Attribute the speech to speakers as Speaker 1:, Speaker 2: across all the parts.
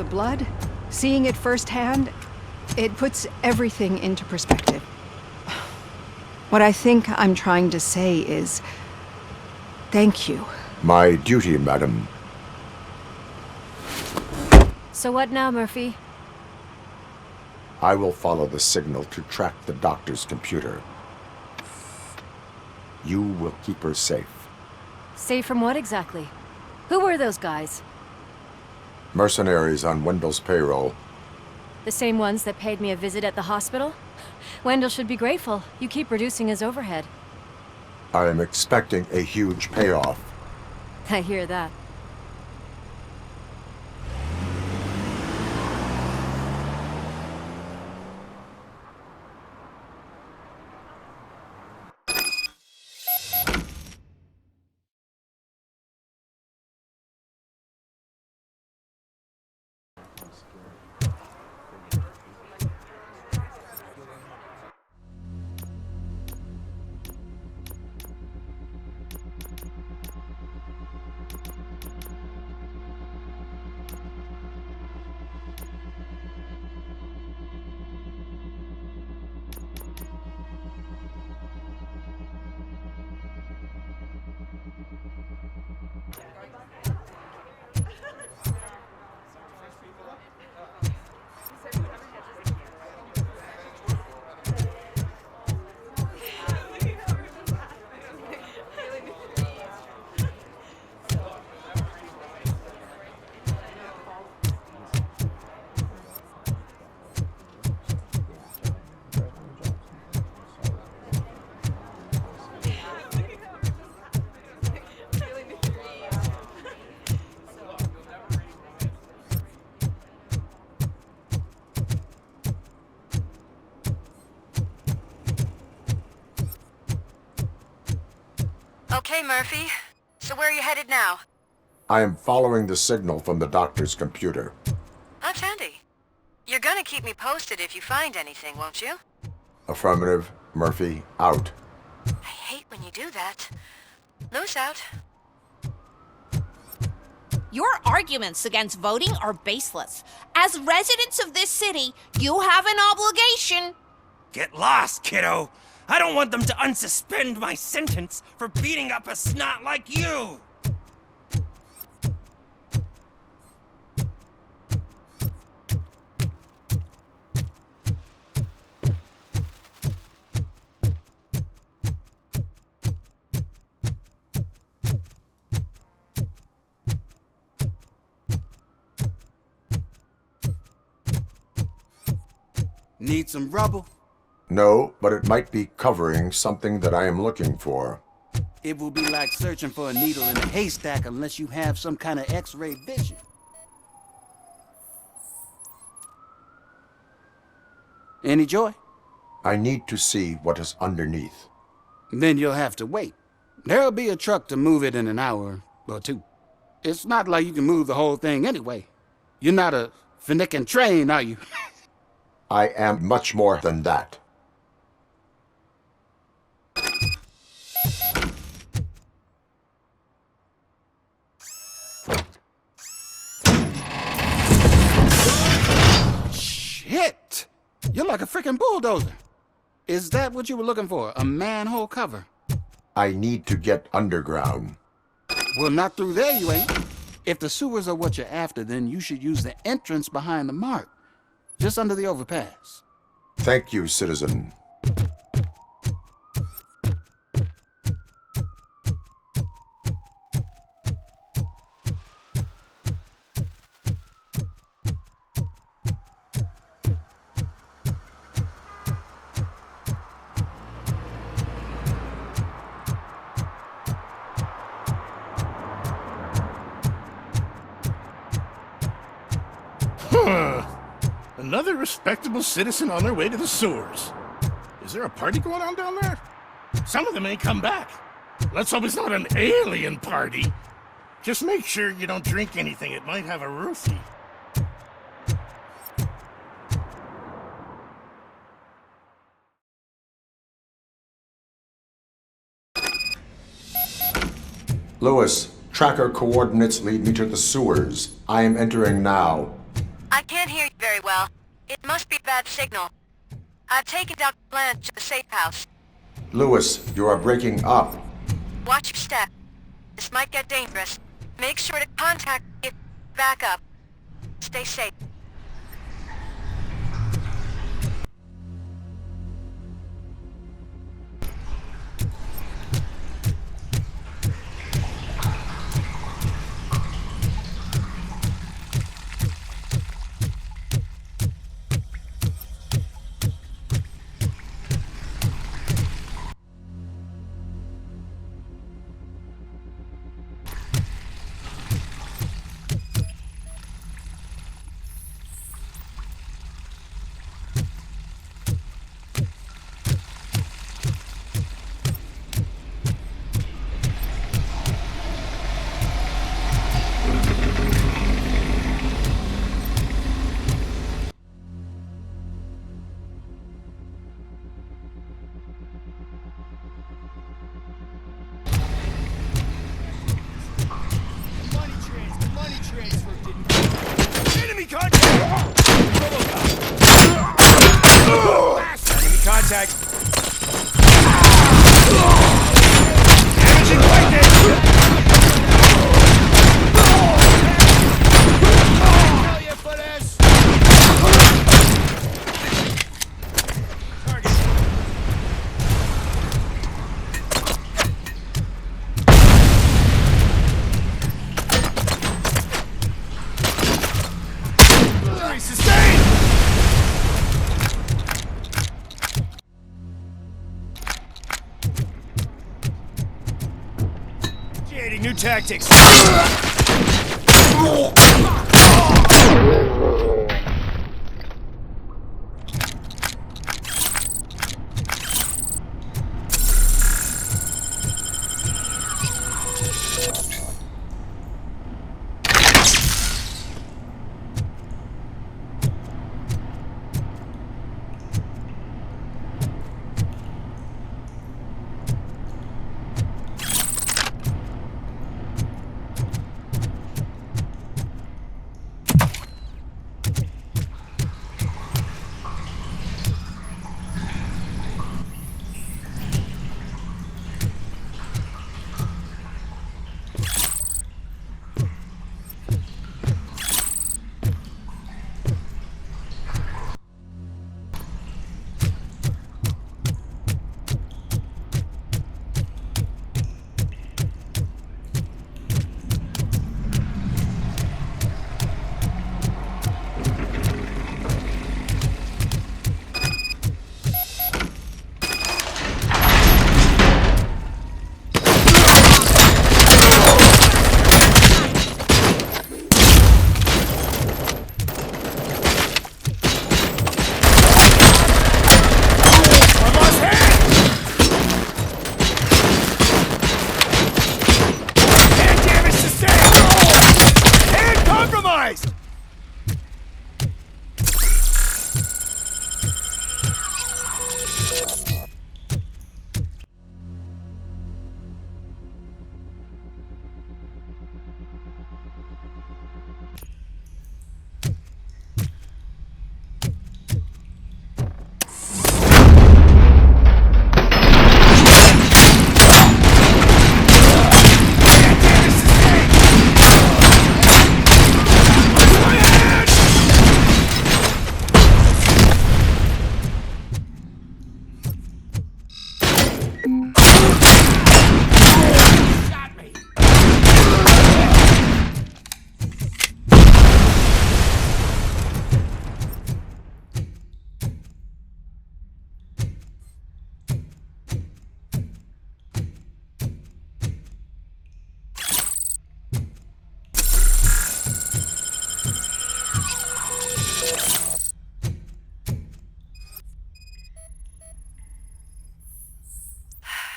Speaker 1: the blood, seeing it firsthand, it puts everything into perspective. What I think I'm trying to say is, thank you.
Speaker 2: My duty, madam.
Speaker 3: So what now, Murphy?
Speaker 2: I will follow the signal to track the doctor's computer. You will keep her safe.
Speaker 3: Safe from what exactly? Who were those guys?
Speaker 2: Mercenaries on Wendell's payroll.
Speaker 3: The same ones that paid me a visit at the hospital? Wendell should be grateful. You keep reducing his overhead.
Speaker 2: I am expecting a huge payoff.
Speaker 3: I hear that.
Speaker 4: Okay, Murphy. So where are you headed now?
Speaker 2: I am following the signal from the doctor's computer.
Speaker 4: That's handy. You're gonna keep me posted if you find anything, won't you?
Speaker 2: Affirmative. Murphy, out.
Speaker 4: I hate when you do that. Loose out.
Speaker 5: Your arguments against voting are baseless. As residents of this city, you have an obligation.
Speaker 6: Get lost, kiddo! I don't want them to unsuspend my sentence for beating up a snot like you!
Speaker 7: Need some rubble?
Speaker 2: No, but it might be covering something that I am looking for.
Speaker 7: It will be like searching for a needle in a haystack unless you have some kind of X-ray vision. Any joy?
Speaker 2: I need to see what is underneath.
Speaker 7: Then you'll have to wait. There'll be a truck to move it in an hour or two. It's not like you can move the whole thing anyway. You're not a finicking train, are you?
Speaker 2: I am much more than that.
Speaker 7: Shit! You're like a freaking bulldozer. Is that what you were looking for? A manhole cover?
Speaker 2: I need to get underground.
Speaker 7: Well, not through there, you ain't. If the sewers are what you're after, then you should use the entrance behind the mark. Just under the overpass.
Speaker 2: Thank you, citizen.
Speaker 8: Another respectable citizen on their way to the sewers. Is there a party going on down there? Some of them ain't come back. Let's hope it's not an alien party. Just make sure you don't drink anything. It might have a roofie.
Speaker 2: Lewis, tracker coordinates lead me to the sewers. I am entering now.
Speaker 4: I can't hear you very well. It must be a bad signal. I've taken Dr. Blanche to the safe house.
Speaker 2: Lewis, you are breaking up.
Speaker 4: Watch your step. This might get dangerous. Make sure to contact me if back up. Stay safe.
Speaker 6: Enemy contact! Robocop! Enemy contact! Damaging lightning! Hell yeah, footass! Target. Sustained! Creating new tactics.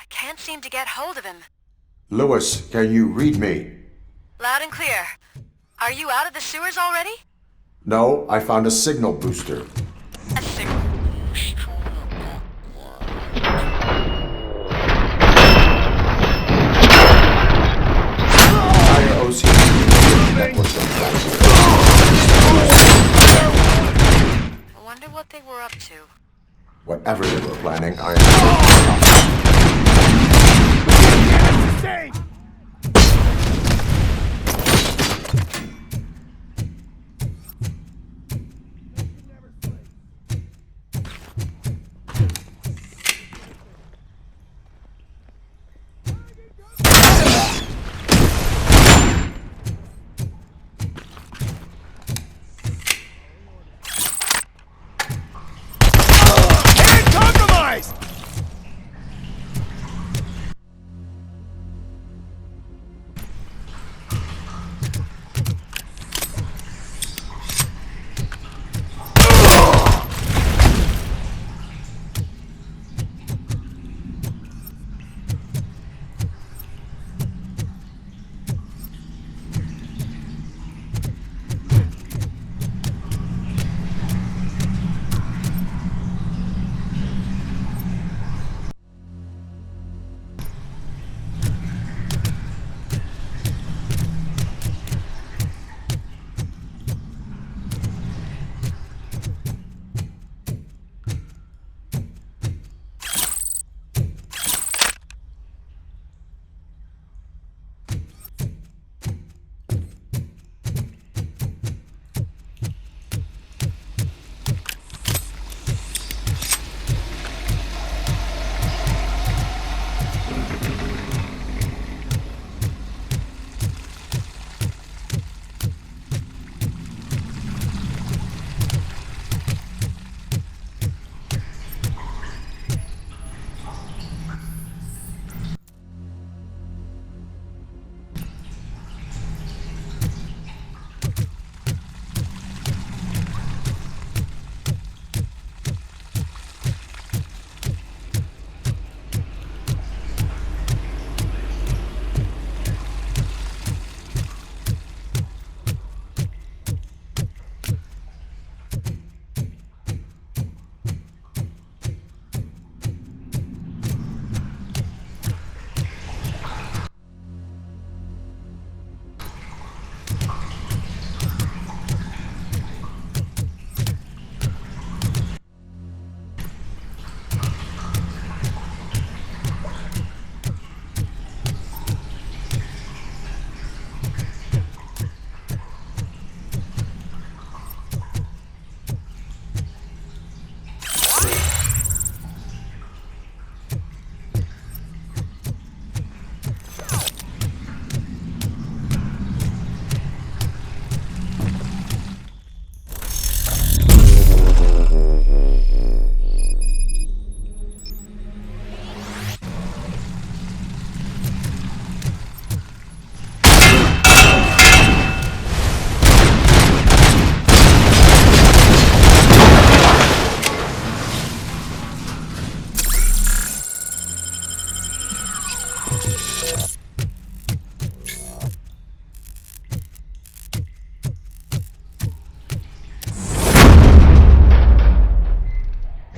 Speaker 4: Can't seem to get hold of him.
Speaker 2: Lewis, can you read me?
Speaker 4: Loud and clear. Are you out of the sewers already?
Speaker 2: No, I found a signal booster.
Speaker 4: A signal.
Speaker 2: Higher OC network.
Speaker 4: they were up to?
Speaker 2: Whatever they were planning, I am...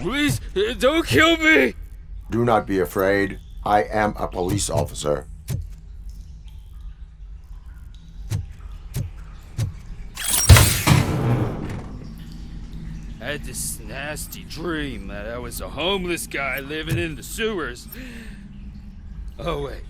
Speaker 9: Please, don't kill me!
Speaker 2: Do not be afraid. I am a police officer.
Speaker 9: I had this nasty dream that I was a homeless guy living in the sewers. Oh, wait.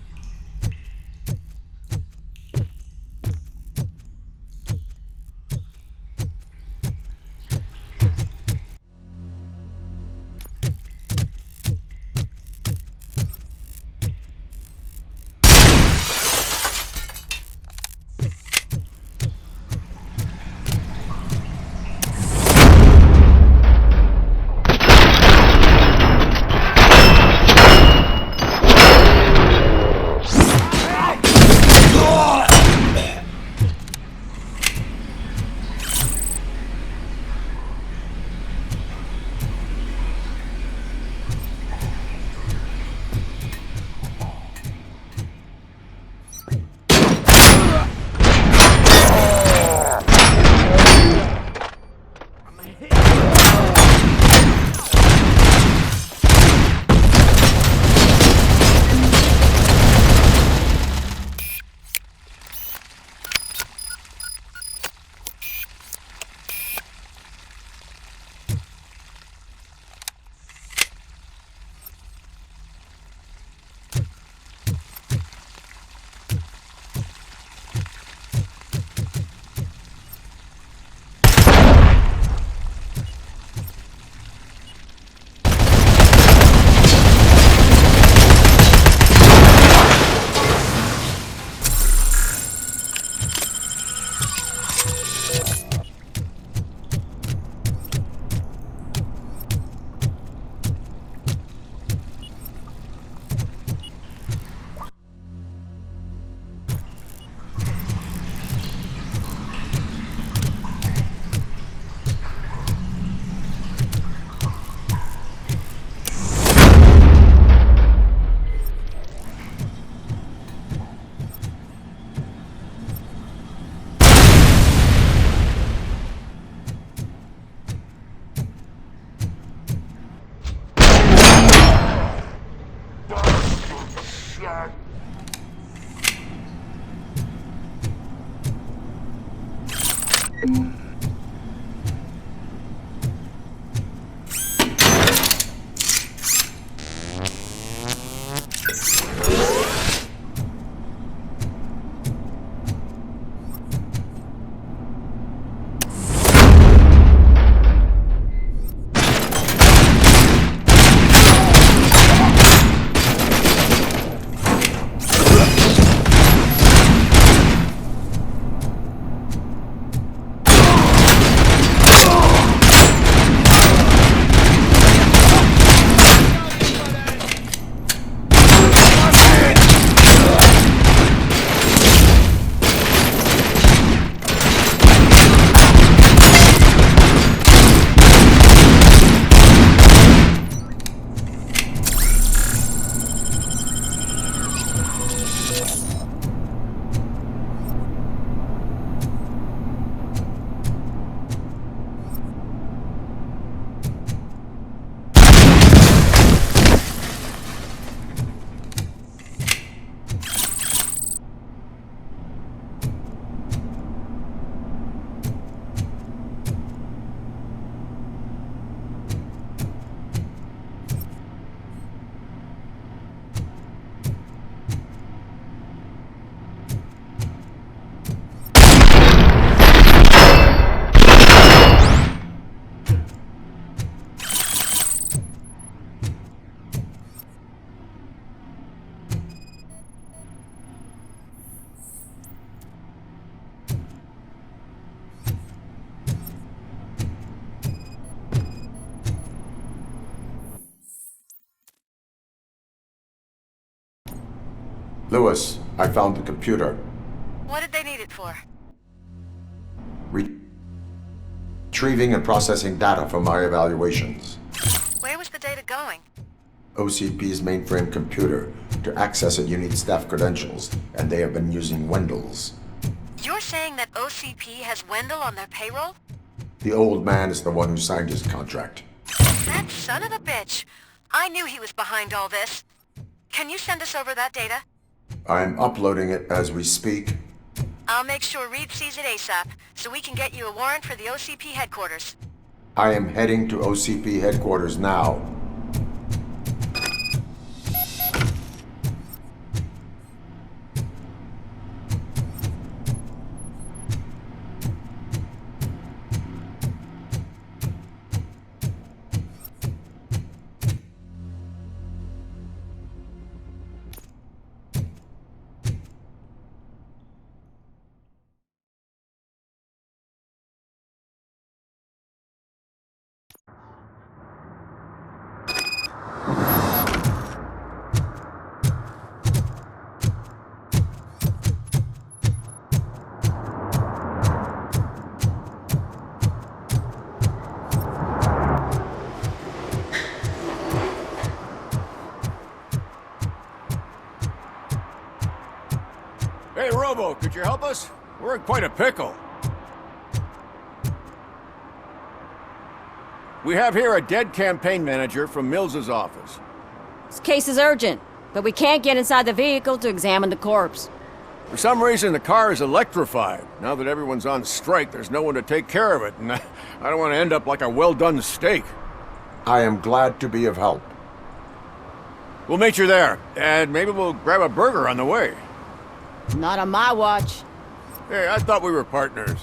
Speaker 2: Lewis, I found the computer.
Speaker 4: What did they need it for?
Speaker 2: Retrieving and processing data from my evaluations.
Speaker 4: Where was the data going?
Speaker 2: OCP's mainframe computer. To access it, you need staff credentials, and they have been using Wendell's.
Speaker 4: You're saying that OCP has Wendell on their payroll?
Speaker 2: The old man is the one who signed his contract.
Speaker 4: That son of a bitch. I knew he was behind all this. Can you send us over that data?
Speaker 2: I'm uploading it as we speak.
Speaker 4: I'll make sure Reed sees it ASAP, so we can get you a warrant for the OCP headquarters.
Speaker 2: I am heading to OCP headquarters now.
Speaker 10: Hey, Robo, could you help us? We're in quite a pickle. We have here a dead campaign manager from Mills's office.
Speaker 3: This case is urgent, but we can't get inside the vehicle to examine the corpse.
Speaker 10: For some reason, the car is electrified. Now that everyone's on strike, there's no one to take care of it, and I don't want to end up like a well-done steak.
Speaker 2: I am glad to be of help.
Speaker 10: We'll meet you there, and maybe we'll grab a burger on the way.
Speaker 3: Not on my watch.
Speaker 10: Hey, I thought we were partners.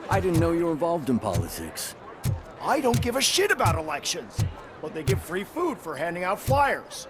Speaker 11: I didn't know you were involved in politics.
Speaker 12: I don't give a shit about elections, but they give free food for handing out flyers.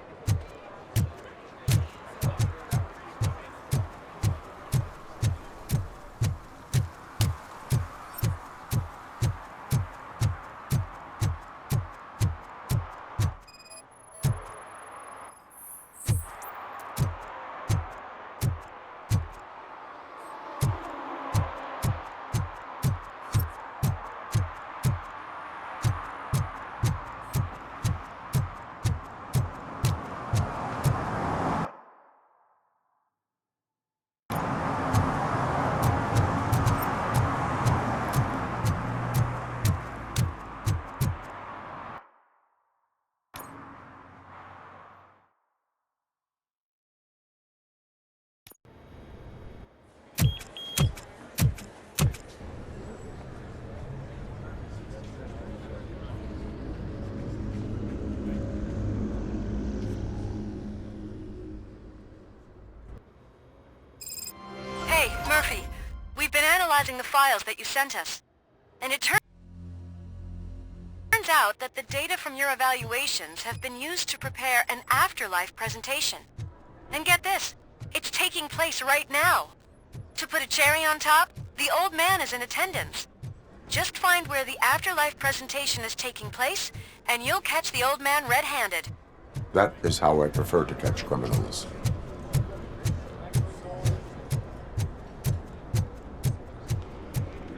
Speaker 4: Hey, Murphy. We've been analyzing the files that you sent us. And it turns out that the data from your evaluations have been used to prepare an afterlife presentation. And get this, it's taking place right now. To put a cherry on top, the old man is in attendance. Just find where the afterlife presentation is taking place, and you'll catch the old man red-handed.
Speaker 2: That is how I prefer to catch criminals.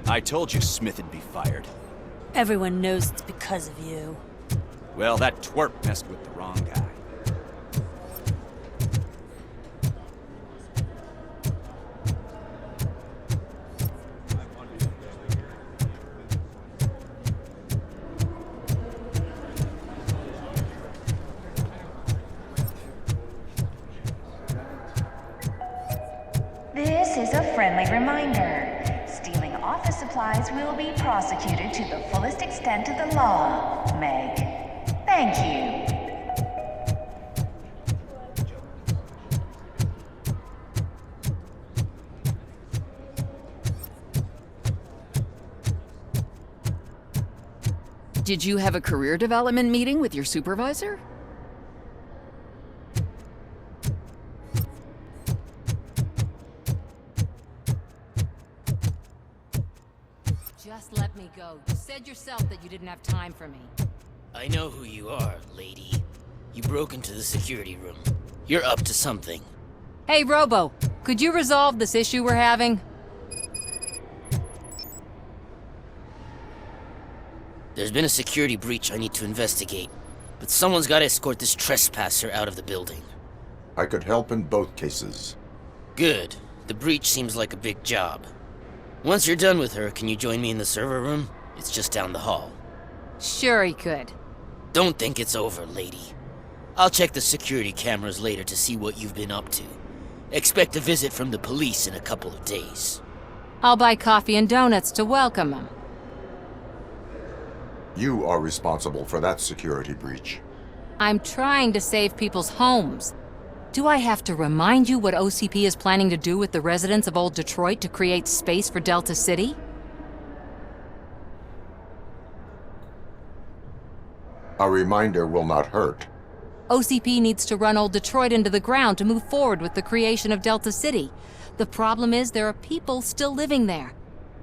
Speaker 13: I told you Smith'd be fired.
Speaker 14: Everyone knows it's because of you.
Speaker 13: Well, that twerp messed with the wrong guy.
Speaker 15: This is a friendly reminder. Stealing office supplies will be prosecuted to the fullest extent of the law, Meg. Thank you.
Speaker 16: Did you have a career development meeting with your supervisor?
Speaker 17: Just let me go. You said yourself that you didn't have time for me.
Speaker 18: I know who you are, lady. You broke into the security room. You're up to something.
Speaker 17: Hey, Robo, could you resolve this issue we're having?
Speaker 18: There's been a security breach I need to investigate, but someone's got to escort this trespasser out of the building.
Speaker 2: I could help in both cases.
Speaker 18: Good. The breach seems like a big job. Once you're done with her, can you join me in the server room? It's just down the hall.
Speaker 17: Sure he could.
Speaker 18: Don't think it's over, lady. I'll check the security cameras later to see what you've been up to. Expect a visit from the police in a couple of days.
Speaker 17: I'll buy coffee and donuts to welcome him.
Speaker 2: You are responsible for that security breach.
Speaker 17: I'm trying to save people's homes. Do I have to remind you what OCP is planning to do with the residents of Old Detroit to create space for Delta City?
Speaker 2: A reminder will not hurt.
Speaker 17: OCP needs to run Old Detroit into the ground to move forward with the creation of Delta City. The problem is there are people still living there.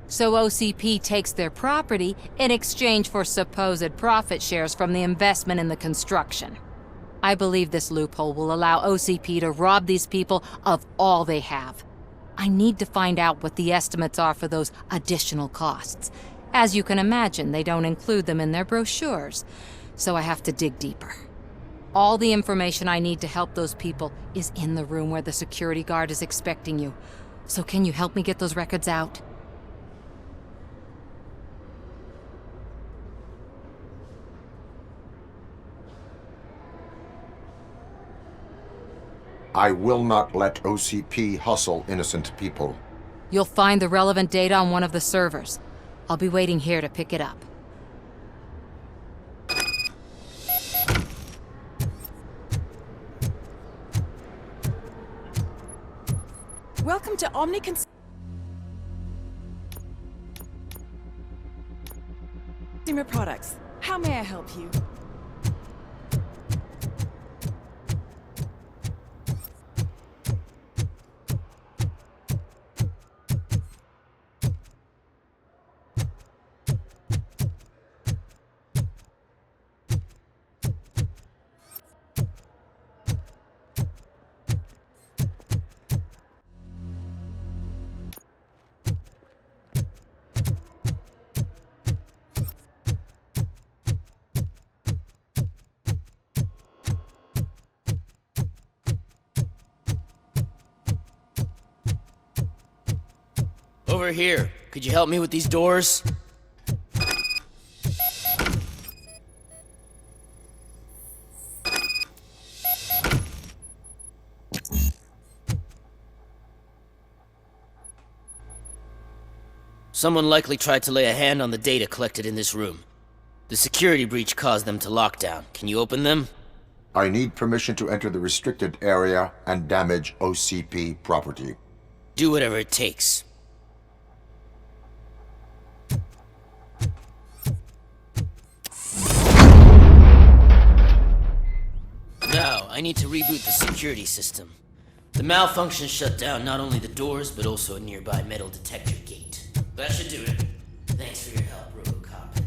Speaker 17: So OCP takes their property in exchange for supposed profit shares from the investment in the construction. I believe this loophole will allow OCP to rob these people of all they have. I need to find out what the estimates are for those additional costs. As you can imagine, they don't include them in their brochures, so I have to dig deeper. All the information I need to help those people is in the room where the security guard is expecting you. So can you help me get those records out?
Speaker 2: I will not let OCP hustle innocent people.
Speaker 17: You'll find the relevant data on one of the servers. I'll be waiting here to pick it up.
Speaker 19: Welcome to Omni Consumer Products. How may I help you?
Speaker 18: Over here. Could you help me with these doors? Someone likely tried to lay a hand on the data collected in this room. The security breach caused them to lock down. Can you open them?
Speaker 2: I need permission to enter the restricted area and damage OCP property.
Speaker 18: Do whatever it takes. Now, I need to reboot the security system. The malfunction shut down not only the doors, but also a nearby metal detector gate. That should do it. Thanks for your help, Robocop.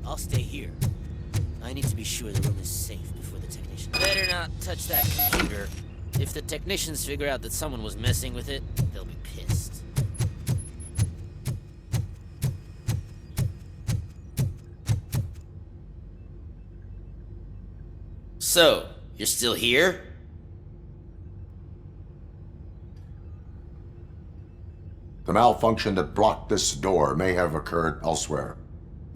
Speaker 18: I'll stay here. I need to be sure the room is safe before the technician... Better not touch that computer. If the technicians figure out that someone was messing with it, they'll be pissed. So, you're still here?
Speaker 2: The malfunction that blocked this door may have occurred elsewhere.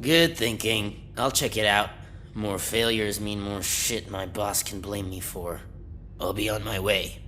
Speaker 18: Good thinking. I'll check it out. More failures mean more shit my boss can blame me for. I'll be on my way.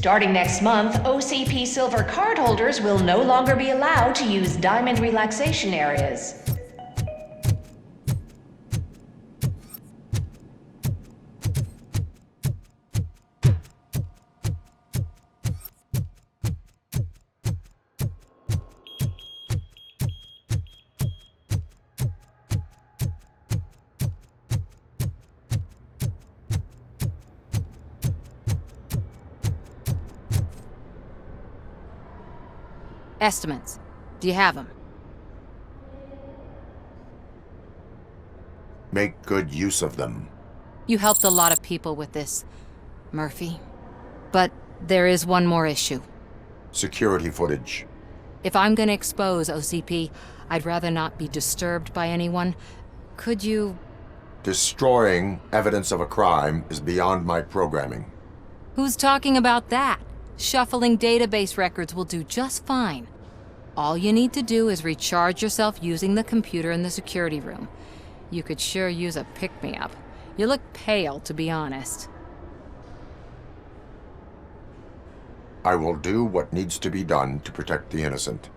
Speaker 15: Starting next month, OCP Silver cardholders will no longer be allowed to use Diamond relaxation areas.
Speaker 17: Estimates. Do you have them?
Speaker 2: Make good use of them.
Speaker 17: You helped a lot of people with this, Murphy. But there is one more issue.
Speaker 2: Security footage.
Speaker 17: If I'm gonna expose OCP, I'd rather not be disturbed by anyone. Could you...
Speaker 2: Destroying evidence of a crime is beyond my programming.
Speaker 17: Who's talking about that? Shuffling database records will do just fine. All you need to do is recharge yourself using the computer in the security room. You could sure use a pick-me-up. You look pale, to be honest.
Speaker 2: I will do what needs to be done to protect the innocent.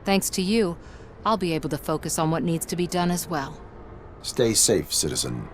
Speaker 17: Thanks to you, I'll be able to focus on what needs to be done as well.
Speaker 2: Stay safe, citizen.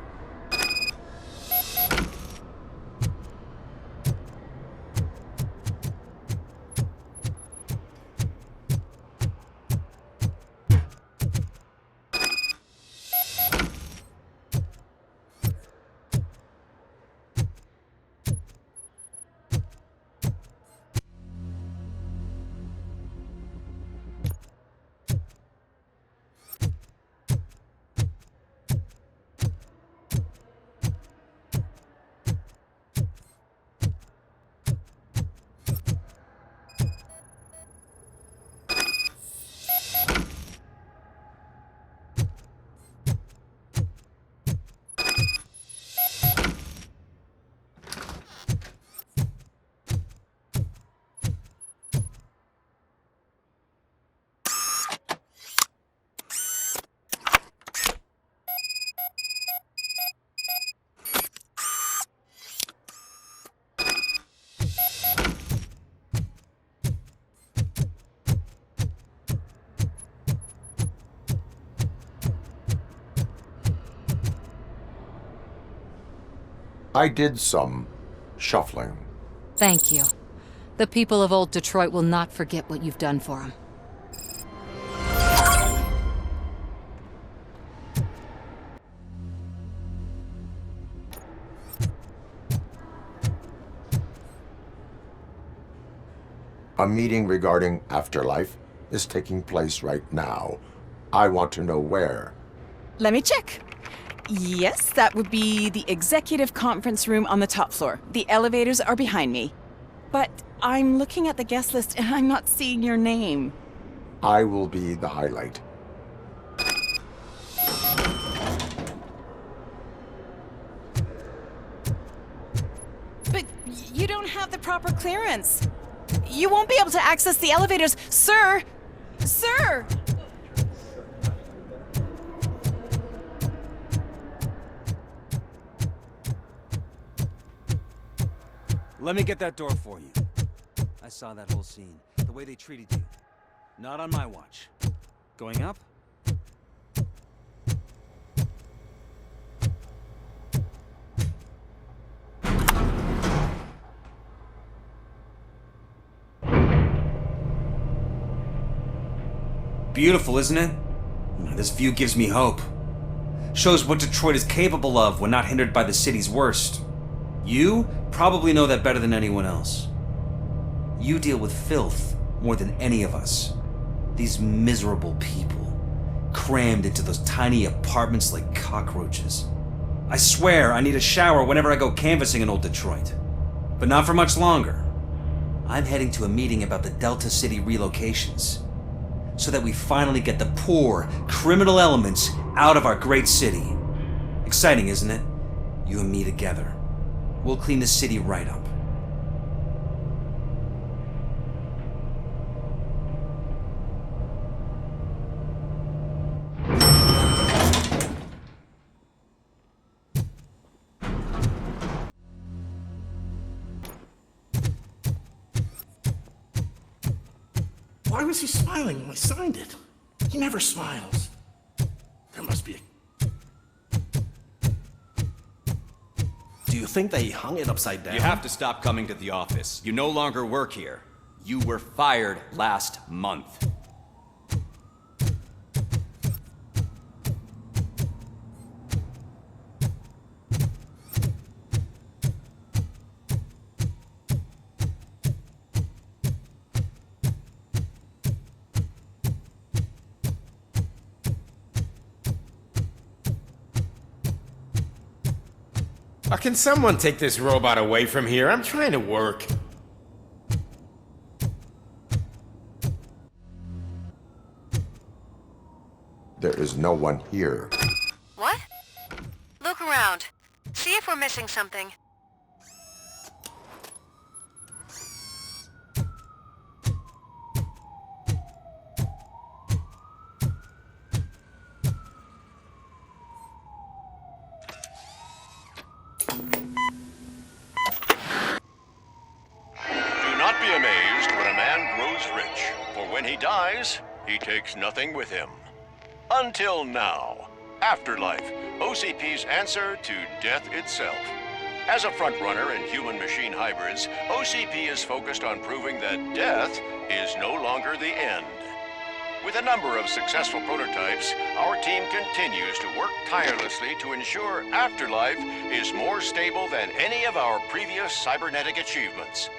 Speaker 2: I did some shuffling.
Speaker 17: Thank you. The people of Old Detroit will not forget what you've done for them.
Speaker 2: A meeting regarding afterlife is taking place right now. I want to know where.
Speaker 19: Let me check. Yes, that would be the executive conference room on the top floor. The elevators are behind me. But I'm looking at the guest list and I'm not seeing your name.
Speaker 2: I will be the highlight.
Speaker 19: But you don't have the proper clearance. You won't be able to access the elevators, sir! Sir!
Speaker 13: Let me get that door for you. I saw that whole scene. The way they treated you. Not on my watch. Going up?
Speaker 6: Beautiful, isn't it? This view gives me hope. Shows what Detroit is capable of when not hindered by the city's worst. You probably know that better than anyone else. You deal with filth more than any of us. These miserable people, crammed into those tiny apartments like cockroaches. I swear I need a shower whenever I go canvassing in Old Detroit. But not for much longer. I'm heading to a meeting about the Delta City relocations, so that we finally get the poor, criminal elements out of our great city. Exciting, isn't it? You and me together. We'll clean the city right up.
Speaker 8: Why was he smiling when I signed it? He never smiles. There must be a...
Speaker 13: Do you think they hung it upside down? You have to stop coming to the office. You no longer work here. You were fired last month.
Speaker 20: Can someone take this robot away from here? I'm trying to work.
Speaker 2: There is no one here.
Speaker 4: What? Look around. See if we're missing something.
Speaker 10: He takes nothing with him. Until now. Afterlife, OCP's answer to death itself. As a frontrunner in human-machine hybrids, OCP is focused on proving that death is no longer the end. With a number of successful prototypes, our team continues to work tirelessly to ensure Afterlife is more stable than any of our previous cybernetic achievements.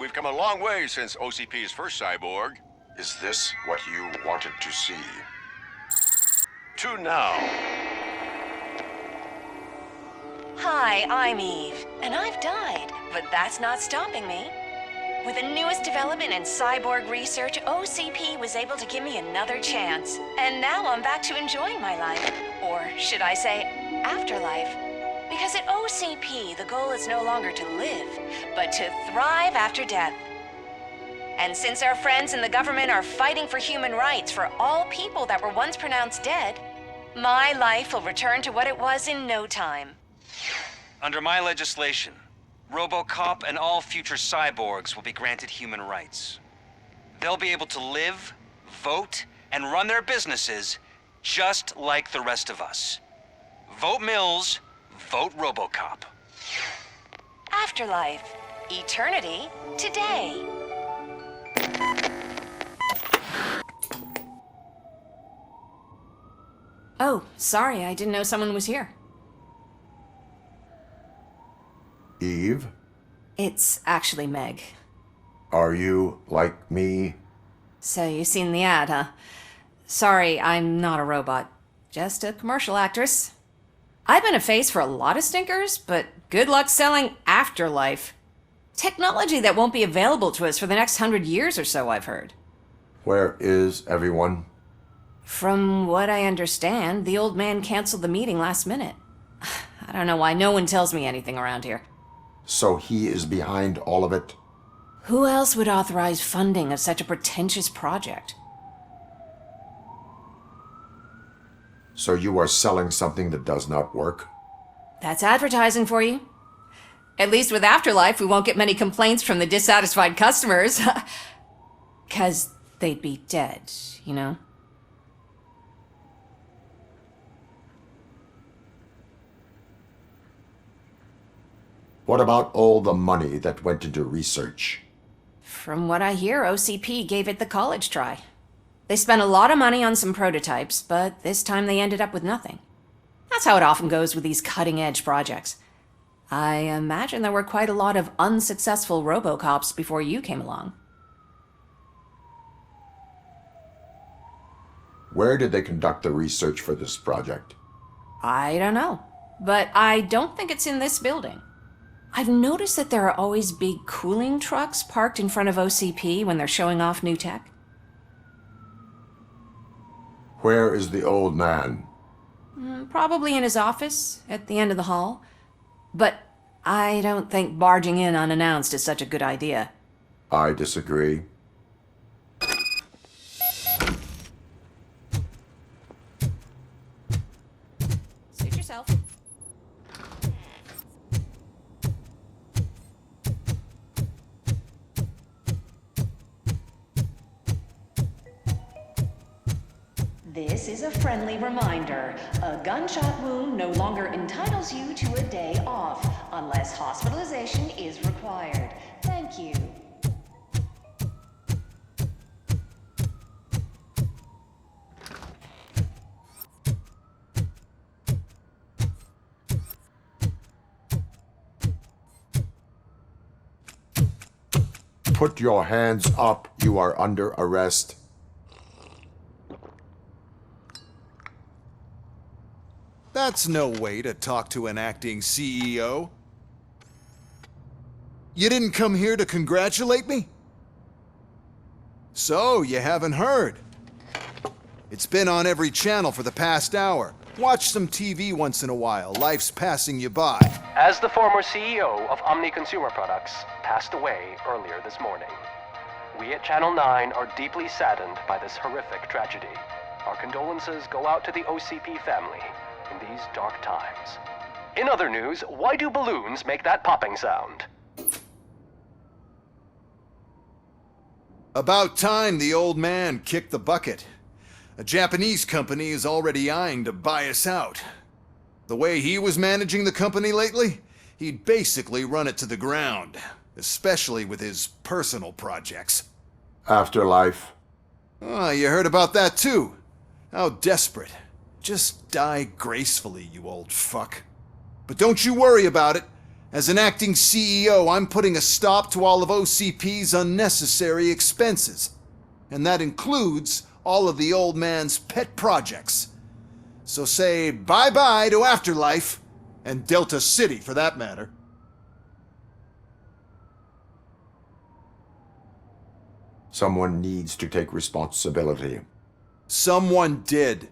Speaker 10: We've come a long way since OCP's first cyborg.
Speaker 2: Is this what you wanted to see?
Speaker 10: To now.
Speaker 15: Hi, I'm Eve, and I've died, but that's not stopping me. With the newest development in cyborg research, OCP was able to give me another chance. And now I'm back to enjoying my life. Or should I say, afterlife. Because at OCP, the goal is no longer to live, but to thrive after death. And since our friends in the government are fighting for human rights for all people that were once pronounced dead, my life will return to what it was in no time.
Speaker 6: Under my legislation, Robocop and all future cyborgs will be granted human rights. They'll be able to live, vote, and run their businesses just like the rest of us. Vote Mills, vote Robocop.
Speaker 15: Afterlife. Eternity today.
Speaker 3: Oh, sorry, I didn't know someone was here.
Speaker 2: Eve,
Speaker 3: It's actually Meg.
Speaker 2: are you like me?
Speaker 3: So you've seen the ad, huh? Sorry, I'm not a robot. Just a commercial actress. I've been a face for a lot of stinkers, but good luck selling Afterlife. Technology that won't be available to us for the next 100 years or so, I've heard.
Speaker 2: Where is everyone?
Speaker 3: From what I understand, the old man canceled the meeting last minute. I don't know why no one tells me anything around here.
Speaker 2: So he is behind all of it?
Speaker 3: Who else would authorize funding of such a pretentious project?
Speaker 2: So you are selling something that does not work?
Speaker 3: That's advertising for you. At least with Afterlife, we won't get many complaints from the dissatisfied customers. 'Cause they'd be dead, you know?
Speaker 2: What about all the money that went into research?
Speaker 3: From what I hear, OCP gave it the college try. They spent a lot of money on some prototypes, but this time they ended up with nothing. That's how it often goes with these cutting-edge projects. I imagine there were quite a lot of unsuccessful Robocops before you came along.
Speaker 2: Where did they conduct the research for this project?
Speaker 3: I don't know, but I don't think it's in this building. I've noticed that there are always big cooling trucks parked in front of OCP when they're showing off new tech.
Speaker 2: Where is the old man?
Speaker 3: Probably in his office, at the end of the hall. But I don't think barging in unannounced is such a good idea.
Speaker 2: I disagree.
Speaker 3: Suit yourself.
Speaker 15: This is a friendly reminder. A gunshot wound no longer entitles you to a day off, unless hospitalization is required. Thank you.
Speaker 2: Put your hands up. You are under arrest.
Speaker 21: That's no way to talk to an acting CEO. You didn't come here to congratulate me? So, you haven't heard. It's been on every channel for the past hour. Watch some TV once in a while. Life's passing you by.
Speaker 22: As the former CEO of Omni Consumer Products passed away earlier this morning, we at Channel 9 are deeply saddened by this horrific tragedy. Our condolences go out to the OCP family in these dark times. In other news, why do balloons make that popping sound?
Speaker 21: About time the old man kicked the bucket. A Japanese company is already eyeing to buy us out. The way he was managing the company lately, he'd basically run it to the ground, especially with his personal projects.
Speaker 2: Afterlife.
Speaker 21: Oh, you heard about that too. How desperate. Just die gracefully, you old fuck. But don't you worry about it. As an acting CEO, I'm putting a stop to all of OCP's unnecessary expenses. And that includes all of the old man's pet projects. So say bye-bye to Afterlife, and Delta City for that matter.
Speaker 2: Someone needs to take responsibility.
Speaker 21: Someone did.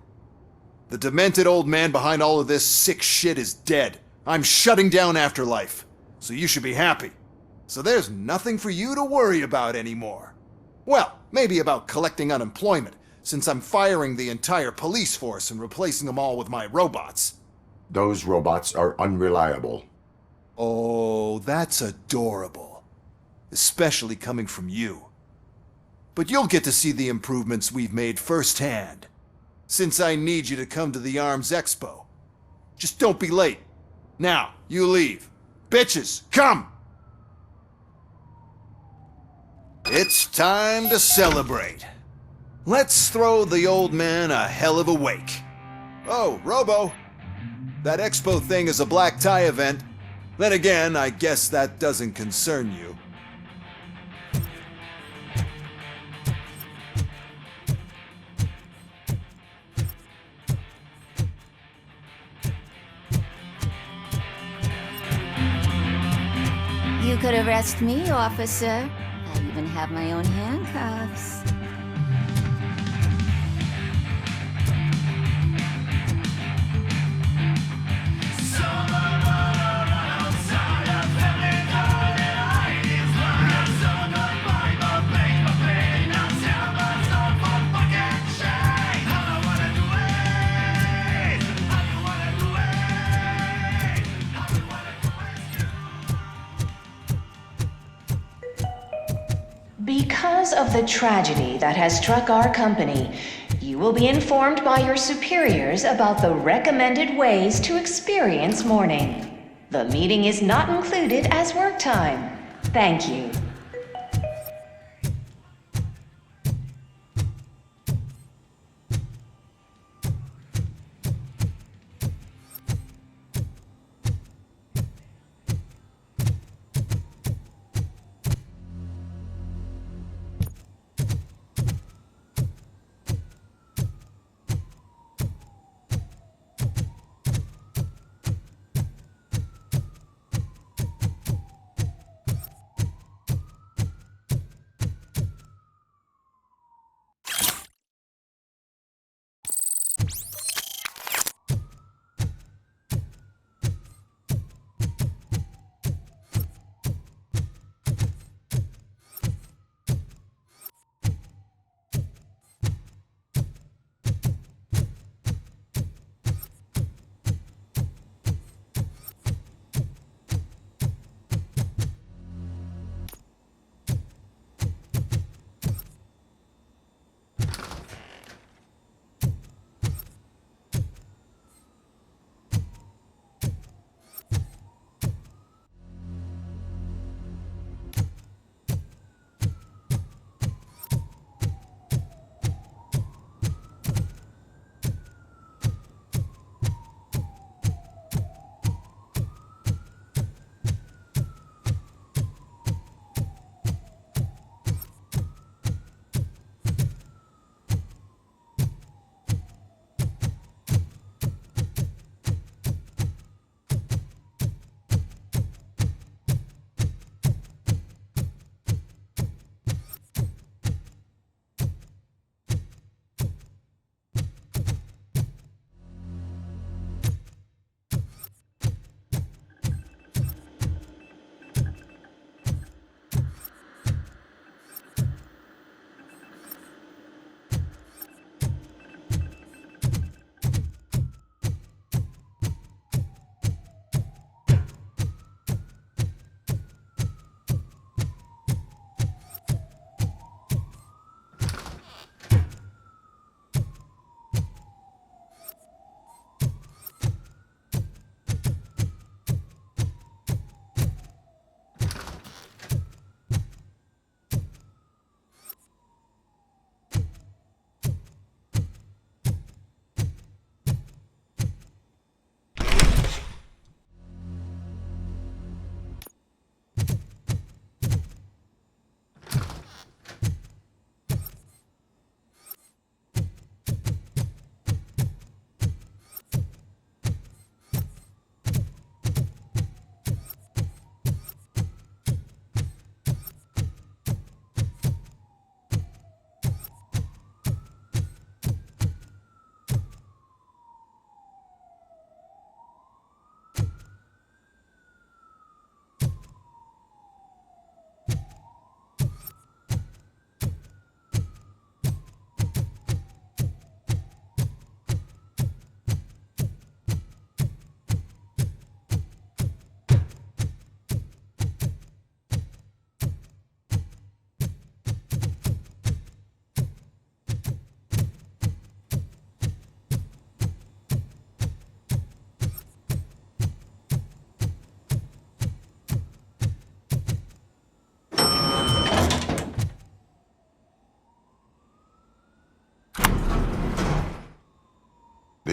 Speaker 21: The demented old man behind all of this sick shit is dead. I'm shutting down Afterlife, so you should be happy. So there's nothing for you to worry about anymore. Well, maybe about collecting unemployment, since I'm firing the entire police force and replacing them all with my robots.
Speaker 2: Those robots are unreliable.
Speaker 21: Oh, that's adorable. Especially coming from you. But you'll get to see the improvements we've made firsthand. Since I need you to come to the ARMS Expo. Just don't be late. Now, you leave. bitches, come! It's time to celebrate. Let's throw the old man a hell of a wake. Oh, Robo, that expo thing is a black tie event. Then again, I guess that doesn't concern you.
Speaker 1: You could arrest me, officer. I even have my own handcuffs.
Speaker 15: Because of the tragedy that has struck our company, you will be informed by your superiors about the recommended ways to experience mourning. The meeting is not included as work time. Thank you.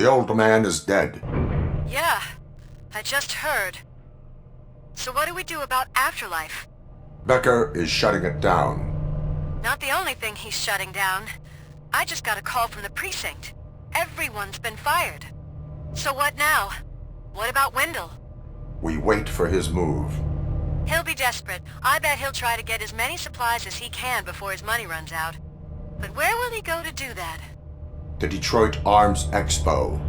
Speaker 2: The old man is dead.
Speaker 4: Yeah, I just heard. So what do we do about Afterlife?
Speaker 2: Becker is shutting it down.
Speaker 4: Not the only thing he's shutting down. I just got a call from the precinct. Everyone's been fired. So what now? What about Wendell?
Speaker 2: We wait for his move.
Speaker 4: He'll be desperate. I bet he'll try to get as many supplies as he can before his money runs out. But where will he go to do that?
Speaker 2: The Detroit Arms Expo.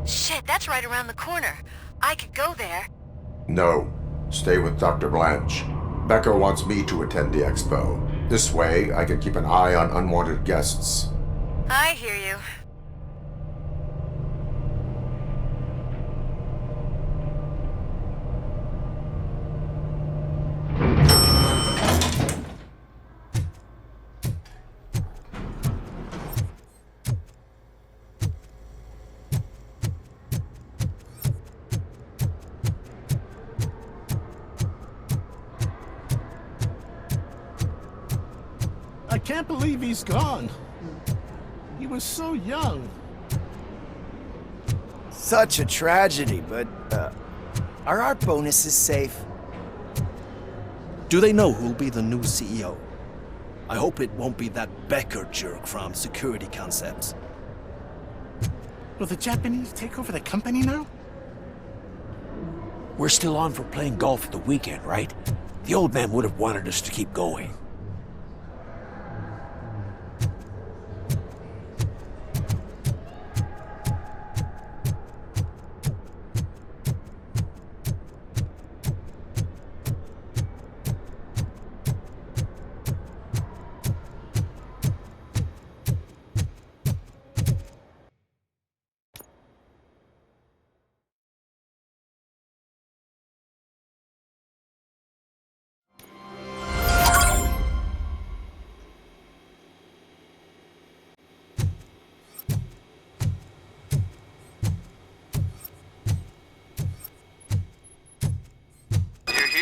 Speaker 4: Shit, that's right around the corner. I could go there.
Speaker 2: No. Stay with Dr. Blanche. Becker wants me to attend the expo. This way, I can keep an eye on unwanted guests.
Speaker 4: I hear you.
Speaker 8: I can't believe he's gone. He was so young.
Speaker 12: Such a tragedy, but, are our bonuses safe?
Speaker 11: Do they know who'll be the new CEO? I hope it won't be that Becker jerk from Security Concepts.
Speaker 8: Will the Japanese take over the company now?
Speaker 5: We're still on for playing golf at the weekend, right? The old man would have wanted us to keep going.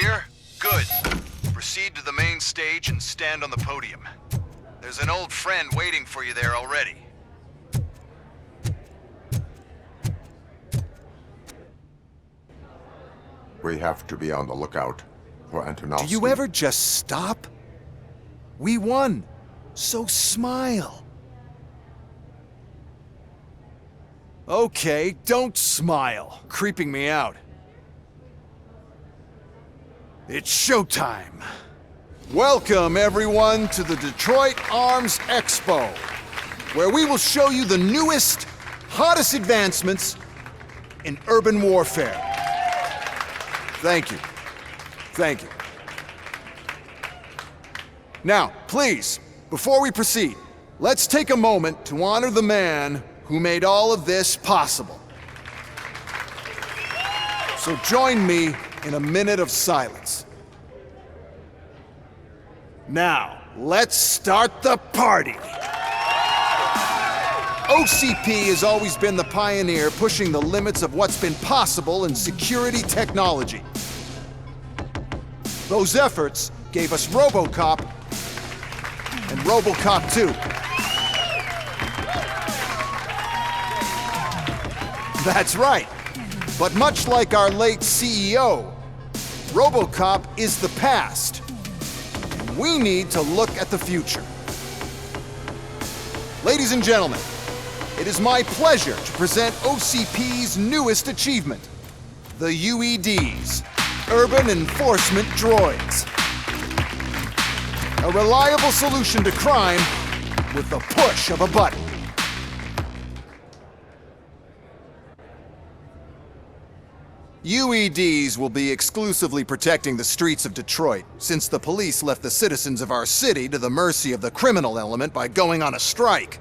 Speaker 21: Here? Good. Proceed to the main stage and stand on the podium. There's an old friend waiting for you there already.
Speaker 2: We have to be on the lookout for Antonovsky.
Speaker 21: Do you ever just stop? We won, so smile. Okay, don't smile. Creeping me out. It's showtime. Welcome, everyone, to the Detroit Arms Expo, where we will show you the newest, hottest advancements in urban warfare. Thank you. Thank you. Now, please, before we proceed, let's take a moment to honor the man who made all of this possible. So join me in a minute of silence. Now, let's start the party! OCP has always been the pioneer pushing the limits of what's been possible in security technology. Those efforts gave us Robocop and Robocop 2. That's right. But much like our late CEO, Robocop is the past. And we need to look at the future. Ladies and gentlemen, it is my pleasure to present OCP's newest achievement, the UEDs, Urban Enforcement Droids. A reliable solution to crime with the push of a button. UEDs will be exclusively protecting the streets of Detroit, since the police left the citizens of our city to the mercy of the criminal element by going on a strike.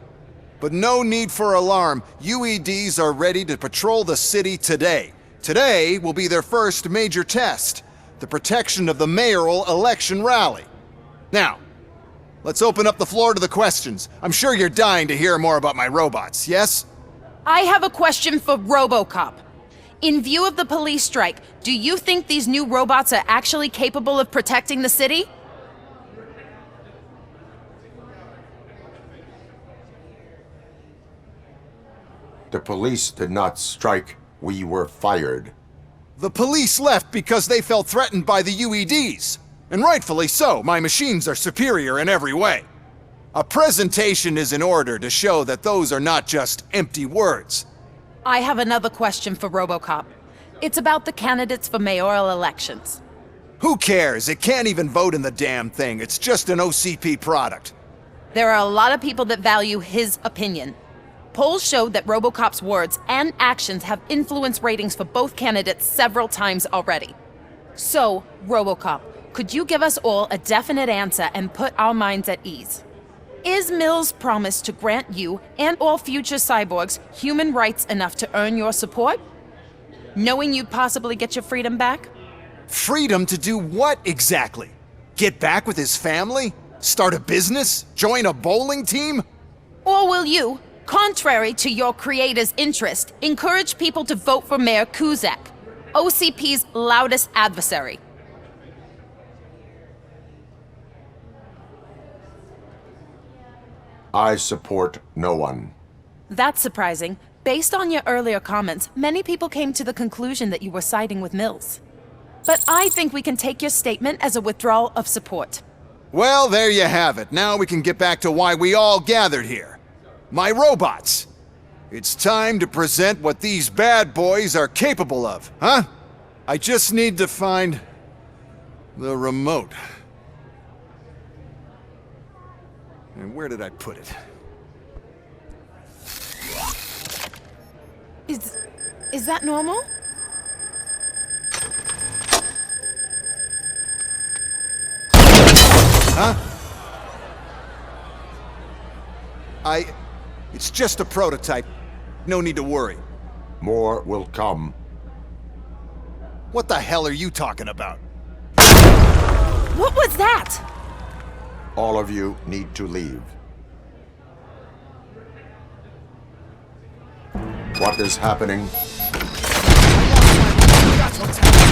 Speaker 21: But no need for alarm, UEDs are ready to patrol the city today. Today will be their first major test, the protection of the mayoral election rally. Now, let's open up the floor to the questions. I'm sure you're dying to hear more about my robots, yes?
Speaker 7: I have a question for Robocop. In view of the police strike, do you think these new robots are actually capable of protecting the city?
Speaker 2: The police did not strike. We were fired.
Speaker 21: The police left because they felt threatened by the UEDs. And rightfully so, my machines are superior in every way. A presentation is in order to show that those are not just empty words.
Speaker 7: I have another question for Robocop. It's about the candidates for mayoral elections.
Speaker 21: Who cares? It can't even vote in the damn thing. It's just an OCP product.
Speaker 7: There are a lot of people that value his opinion. Polls showed that Robocop's words and actions have influenced ratings for both candidates several times already. So, Robocop, could you give us all a definite answer and put our minds at ease? Is Mills' promise to grant you and all future cyborgs human rights enough to earn your support? Knowing you'd possibly get your freedom back?
Speaker 21: Freedom to do what exactly? Get back with his family? Start a business? Join a bowling team?
Speaker 7: Or will you, contrary to your creator's interest, encourage people to vote for Mayor Kuzak, OCP's loudest adversary?
Speaker 2: I support no one.
Speaker 7: That's surprising. Based on your earlier comments, many people came to the conclusion that you were siding with Mills. But I think we can take your statement as a withdrawal of support.
Speaker 21: Well, there you have it. Now we can get back to why we all gathered here. My robots. It's time to present what these bad boys are capable of, huh? I just need to find the remote. And where did I put it?
Speaker 7: Is that normal?
Speaker 21: Huh? It's just a prototype. No need to worry.
Speaker 2: More will come.
Speaker 21: What the hell are you talking about?
Speaker 7: What was that?
Speaker 2: All of you need to leave. What is happening?
Speaker 18: That's what's happening.